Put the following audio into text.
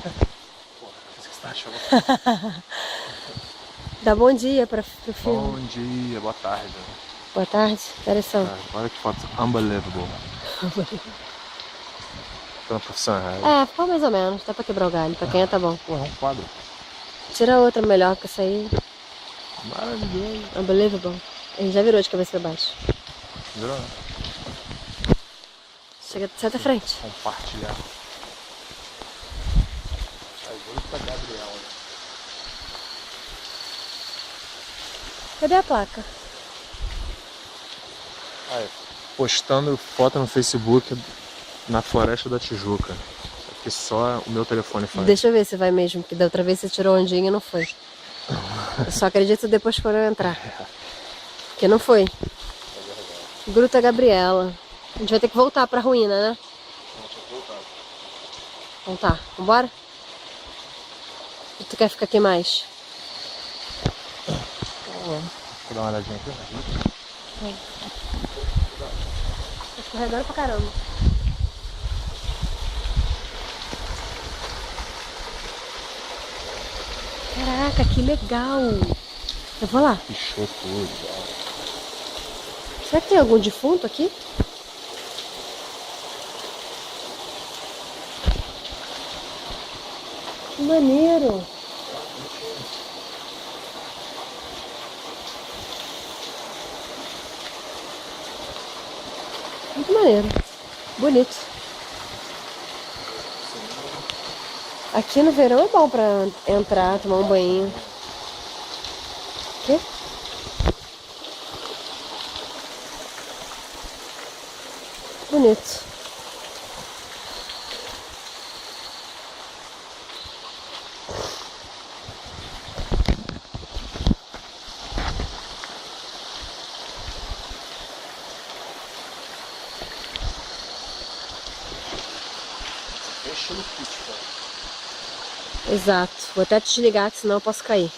Porra, o que você tá achando? Dá bom dia pro filme. Bom dia, boa tarde. Boa tarde. Interessante. Olha que foto unbelievable. Tô na profissão errada. É, ficou mais ou menos. Dá pra quebrar o galho. Pra quem é, tá bom. Porra, é um quadro. Tira outra melhor que essa aí. Maravilhoso. Unbelievable. Ele já virou de cabeça pra baixo. Virou? Chega, senta à frente. Compartilhar. Ajuda Gabriel. Cadê a placa? Aí, postando foto no Facebook na Floresta da Tijuca. Que só o meu telefone faz. Deixa eu ver se vai mesmo, que da outra vez você tirou ondinha e não foi. Eu só acredito depois quando eu entrar. Porque não foi. Gruta Gabriela. A gente vai ter que voltar pra ruína, né? Então tá, vambora? Ou tu quer ficar aqui mais? Vou dar uma olhadinha aqui. Tá escorregando pra caramba. Caraca, que legal! Eu vou lá. Pichou tudo. Será que tem algum defunto aqui? Que maneiro! Muito maneiro. Bonito. Aqui no verão é bom pra entrar, tomar um banho. Quê? Bonito. Fecha no kit, cara. Exato. Vou até desligar, que senão eu posso cair.